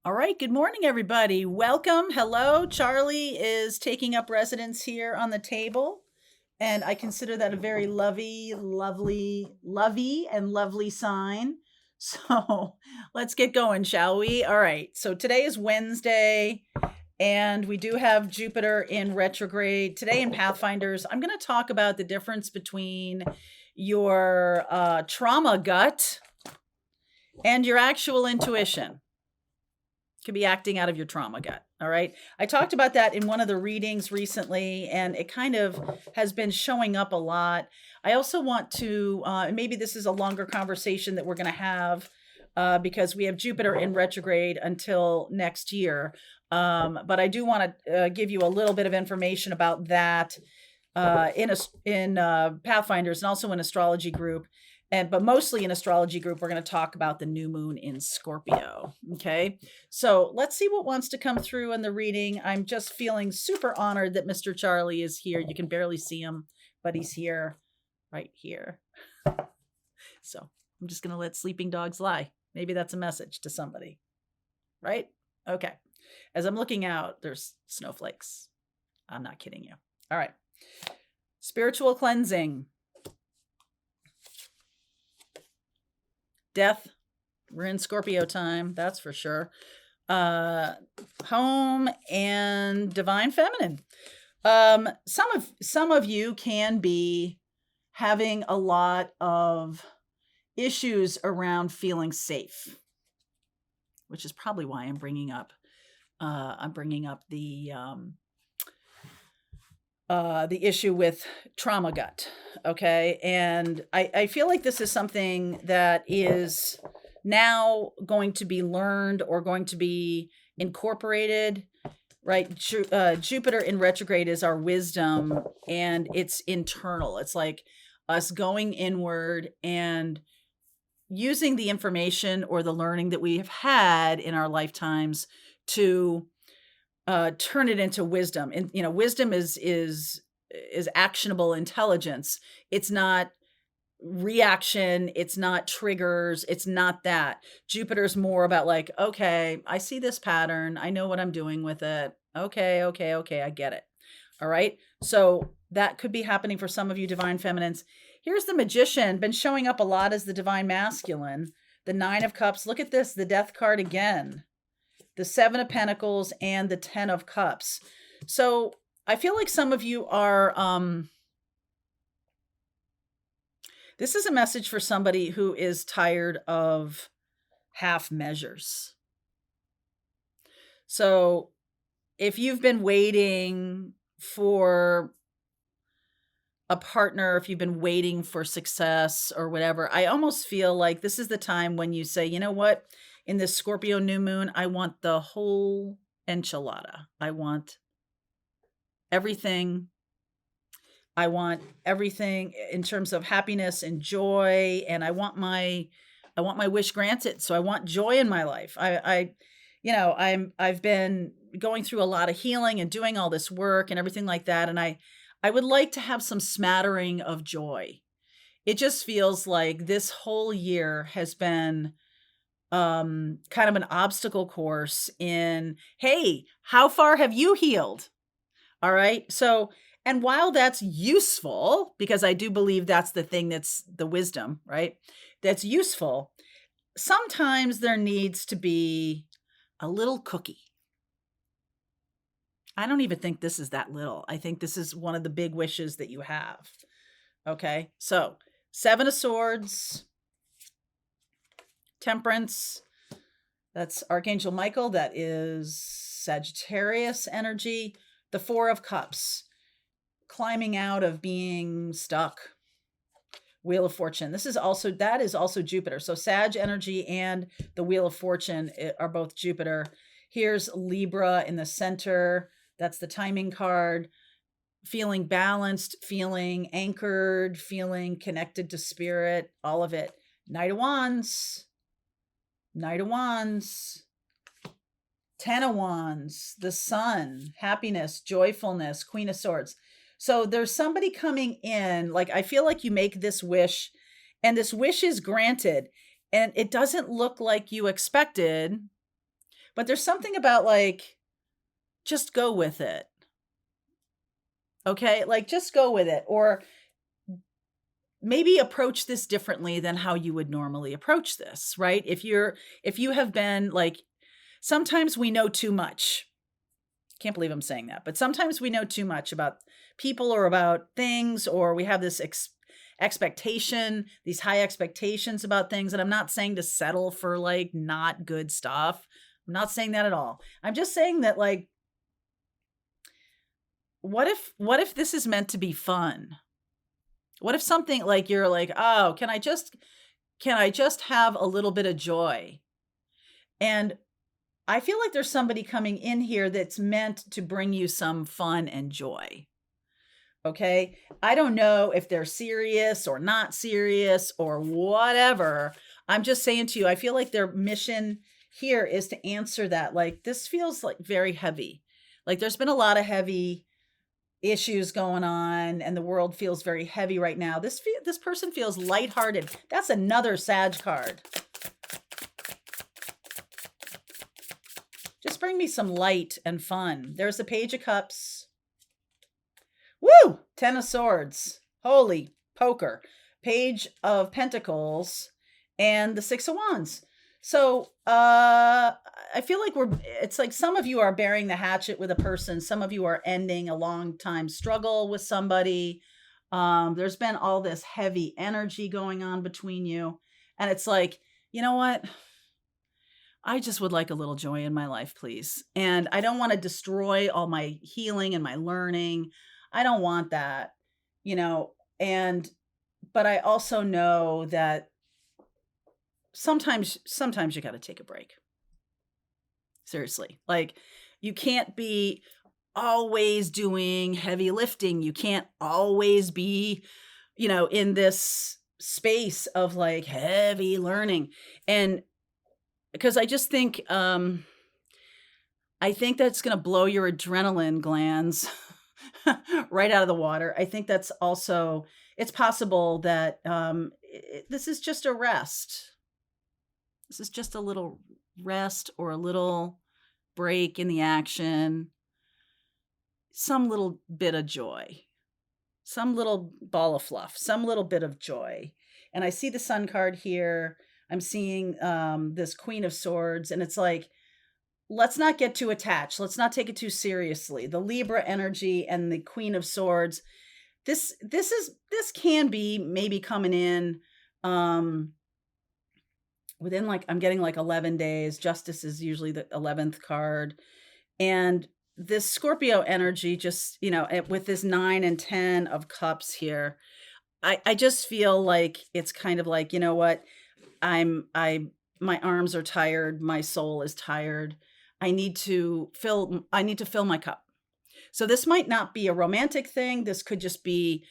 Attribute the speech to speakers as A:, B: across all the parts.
A: All right, good morning, everybody. Welcome. Hello. Charlie is taking up residence here on the table, and I consider that a very lovely sign. So let's get going, shall we? All right, so today is Wednesday, and we do have Jupiter in retrograde. Today in Pathfinders, I'm going to talk about the difference between your trauma gut and your actual intuition. Could be acting out of your trauma gut. All right. I talked about that in one of the readings recently, and it kind of has been showing up a lot. I also want to, maybe this is a longer conversation that we're going to have because we have Jupiter in retrograde until next year. But I do want to give you a little bit of information about that in Pathfinders and also in Astrology group. But mostly in Astrology group, we're going to talk about the new moon in Scorpio. Okay. So let's see what wants to come through in the reading. I'm just feeling super honored that Mr. Charlie is here. You can barely see him, but he's here, right here. So I'm just going to let sleeping dogs lie. Maybe that's a message to somebody, right? Okay. As I'm looking out, there's snowflakes. I'm not kidding you. All right. Spiritual cleansing. Death. We're in Scorpio time, that's for sure. Home and divine feminine. Some of you can be having a lot of issues around feeling safe, which is probably why I'm bringing up the issue with trauma gut. Okay. And I feel like this is something that is now going to be learned or going to be incorporated, right? Jupiter in retrograde is our wisdom, and it's internal. It's like us going inward and using the information or the learning that we have had in our lifetimes to turn it into wisdom. And wisdom is actionable intelligence. It's not reaction, it's not triggers, it's not that. Jupiter's more about like, okay, I see this pattern, I know what I'm doing with it. Okay, I get it. All right. So that could be happening for some of you divine feminines. Here's the Magician, been showing up a lot as the divine masculine. The Nine of Cups. Look at this, the Death card again. The Seven of Pentacles and the 10 of Cups. So I feel like some of you are, this is a message for somebody who is tired of half measures. So if you've been waiting for a partner, if you've been waiting for success or whatever, I almost feel like this is the time when you say, you know what? In this Scorpio new moon, I want the whole enchilada. I want everything. I want everything in terms of happiness and joy, and I want my wish granted. So I want joy in my life. I've been going through a lot of healing and doing all this work and everything like that, and I would like to have some smattering of joy. It just feels like this whole year has been kind of an obstacle course in, hey, how far have you healed? All right. So, and while that's useful, because I do believe that's the thing, that's the wisdom, right? That's useful. Sometimes there needs to be a little cookie. I don't even think this is that little. I think this is one of the big wishes that you have. Okay. So 7 of Swords, Temperance, that's Archangel Michael. That is Sagittarius energy. The 4 of Cups, climbing out of being stuck. Wheel of Fortune. That is also Jupiter. So Sag energy and the Wheel of Fortune are both Jupiter. Here's Libra in the center. That's the timing card. Feeling balanced, feeling anchored, feeling connected to spirit, all of it. Knight of Wands. 10 of Wands, the Sun, happiness, joyfulness, Queen of Swords. So there's somebody coming in, like I feel like you make this wish and this wish is granted and it doesn't look like you expected, But there's something about like, just go with it. Okay? Like, just go with it. Or maybe approach this differently than how you would normally approach this, right? If you have been like, sometimes we know too much. Can't believe I'm saying that, but sometimes we know too much about people or about things, or we have this expectation, these high expectations about things. And I'm not saying to settle for like not good stuff. I'm not saying that at all. I'm just saying that like, what if this is meant to be fun? What if something like you're like, "Oh, can I just have a little bit of joy?" And I feel like there's somebody coming in here that's meant to bring you some fun and joy. Okay? I don't know if they're serious or not serious or whatever. I'm just saying to you, I feel like their mission here is to answer that. Like, this feels like very heavy. Like, there's been a lot of heavy issues going on and the world feels very heavy right now. This person feels lighthearted. That's another Sag card. Just bring me some light and fun. There's the Page of Cups. Woo! 10 of Swords. Holy poker. Page of Pentacles and the 6 of Wands. So, I feel like it's like some of you are bearing the hatchet with a person. Some of you are ending a long time struggle with somebody. There's been all this heavy energy going on between you. And it's like, you know what? I just would like a little joy in my life, please. And I don't want to destroy all my healing and my learning. I don't want that, you know, but I also know that sometimes you got to take a break. Seriously. Like, you can't be always doing heavy lifting. You can't always be, in this space of like heavy learning. And because I just think, I think that's going to blow your adrenaline glands right out of the water. I think that's also, it's possible that this is just a rest. This is just a little rest or a little break in the action. Some little bit of joy, some little ball of fluff, some little bit of joy. And I see the Sun card here. I'm seeing this Queen of Swords, and it's like, let's not get too attached. Let's not take it too seriously. The Libra energy and the Queen of Swords. This can be maybe coming in within like, I'm getting like 11 days. Justice is usually the 11th card. And this Scorpio energy, just, with this 9 and 10 of cups here, I just feel like it's kind of like, you know what? My arms are tired. My soul is tired. I need to fill my cup. So this might not be a romantic thing. This could just be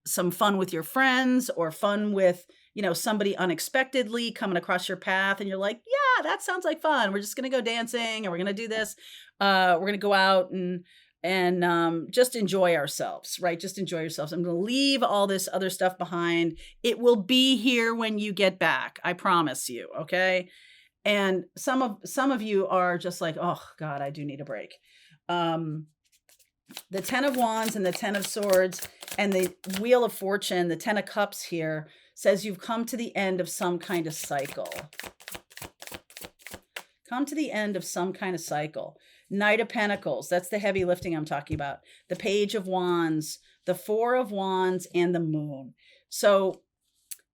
A: some fun with your friends or fun with, somebody unexpectedly coming across your path. And you're like, yeah, that sounds like fun. We're just going to go dancing and we're going to do this. We're going to go out and just enjoy ourselves, right? Just enjoy yourselves. I'm going to leave all this other stuff behind. It will be here when you get back. I promise you. Okay. And some of you are just like, oh God, I do need a break. The 10 of Wands and the 10 of Swords and the Wheel of Fortune, the 10 of Cups here says you've come to the end of some kind of cycle. Come to the end of some kind of cycle. Knight of Pentacles, that's the heavy lifting I'm talking about. The Page of Wands, the 4 of Wands, and the Moon. So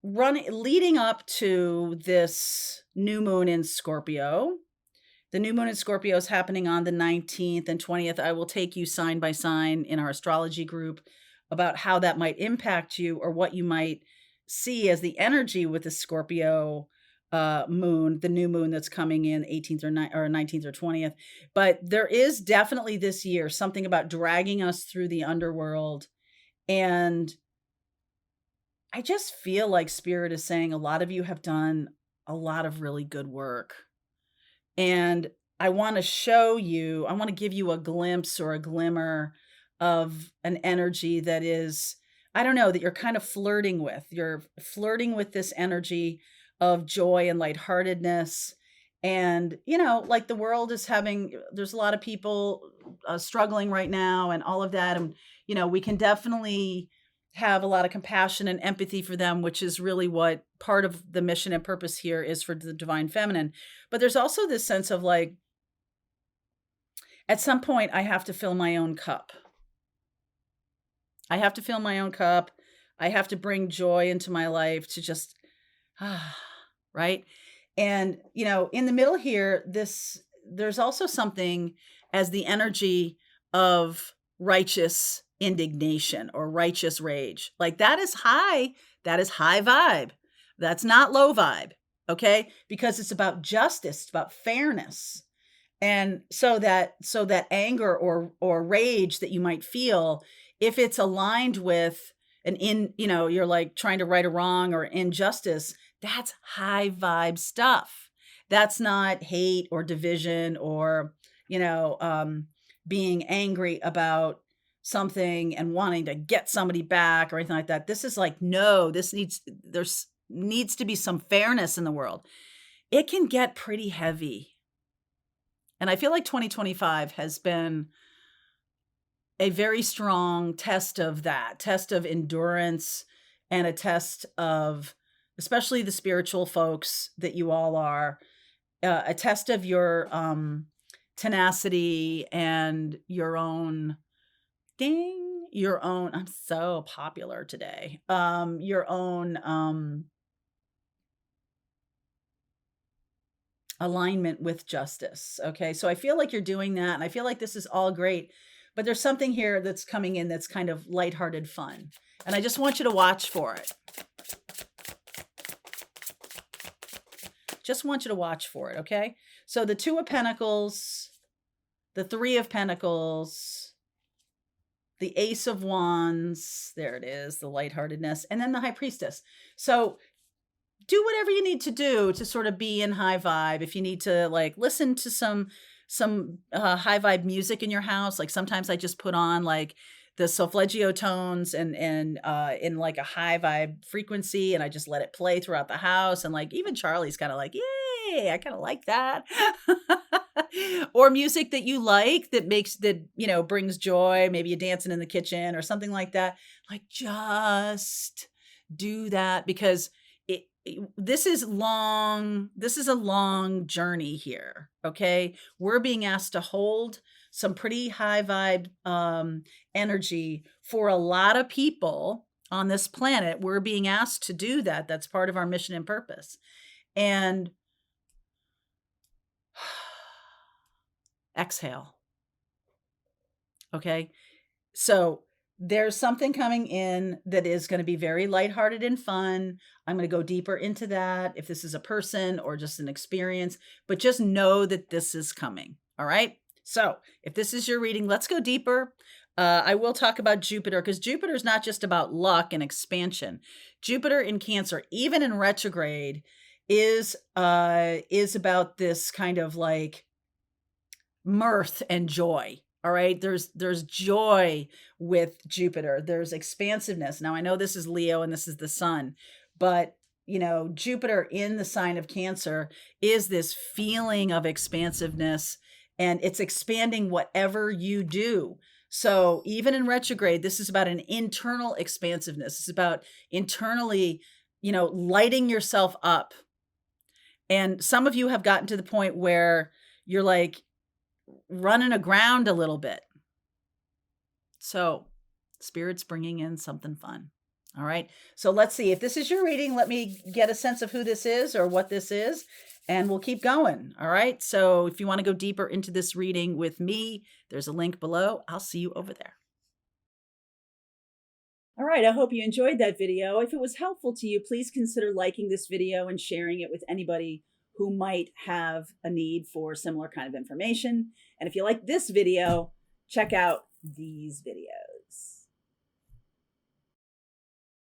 A: leading up to this new moon in Scorpio, the new moon in Scorpio is happening on the 19th and 20th. I will take you sign by sign in our astrology group about how that might impact you or what you might see as the energy with the Scorpio moon, the new moon that's coming in 18th or 19th or 20th. But there is definitely this year something about dragging us through the underworld. And I just feel like Spirit is saying a lot of you have done a lot of really good work. And I want to give you a glimpse or a glimmer of an energy that is, I don't know, that you're kind of flirting with. You're flirting with this energy of joy and lightheartedness. And, like the world is there's a lot of people struggling right now and all of that. And, we can definitely have a lot of compassion and empathy for them, which is really what part of the mission and purpose here is for the divine feminine. But there's also this sense of like, at some point, I have to fill my own cup. I have to fill my own cup. I have to bring joy into my life to just, right? And, in the middle here, there's also something as the energy of righteous indignation or righteous rage. Like that is high vibe. That's not low vibe. Okay. Because it's about justice, it's about fairness. And so that anger or rage that you might feel, if it's aligned with you're like trying to right a wrong or injustice, that's high vibe stuff. That's not hate or division or, being angry about something and wanting to get somebody back or anything like that. This is like, no, there's needs to be some fairness in the world. It can get pretty heavy. And I feel like 2025 has been a very strong test of that, test of endurance, and a test of, especially the spiritual folks that you all are, a test of your tenacity and your own, I'm so popular today, your own alignment with justice. Okay. So I feel like you're doing that. And I feel like this is all great, but there's something here that's coming in that's kind of lighthearted fun. And I just want you to watch for it. Just want you to watch for it. Okay. So the Two of Pentacles, the Three of Pentacles, the Ace of Wands, there it is, the lightheartedness, and then the High Priestess. So do whatever you need to do to sort of be in high vibe. If you need to like listen to some high vibe music in your house, like sometimes I just put on like the solfeggio tones and in like a high vibe frequency, and I just let it play throughout the house. And like even Charlie's kind of like, yay, I kind of like that. Or music that you like that brings joy. Maybe you're dancing in the kitchen or something like that. Like just do that, because this is a long journey here. Okay. We're being asked to hold some pretty high vibe energy for a lot of people on this planet. We're being asked to do that. That's part of our mission and purpose. And exhale. Okay. So there's something coming in that is going to be very lighthearted and fun. I'm going to go deeper into that if this is a person or just an experience, but just know that this is coming. All right. So if this is your reading, let's go deeper. I will talk about Jupiter, because Jupiter is not just about luck and expansion. Jupiter in Cancer, even in retrograde, is about this kind of like mirth and joy. All right. There's joy with Jupiter. There's expansiveness. Now I know this is Leo and this is the sun, but Jupiter in the sign of Cancer is this feeling of expansiveness, and it's expanding whatever you do. So even in retrograde, this is about an internal expansiveness. It's about internally, lighting yourself up. And some of you have gotten to the point where you're like running aground a little bit. So Spirit's bringing in something fun. All right. So let's see if this is your reading. Let me get a sense of who this is or what this is, and we'll keep going. All right. So if you want to go deeper into this reading with me, there's a link below. I'll see you over there. All right. I hope you enjoyed that video. If it was helpful to you, please consider liking this video and sharing it with anybody who might have a need for similar kind of information. And if you like this video, check out these videos.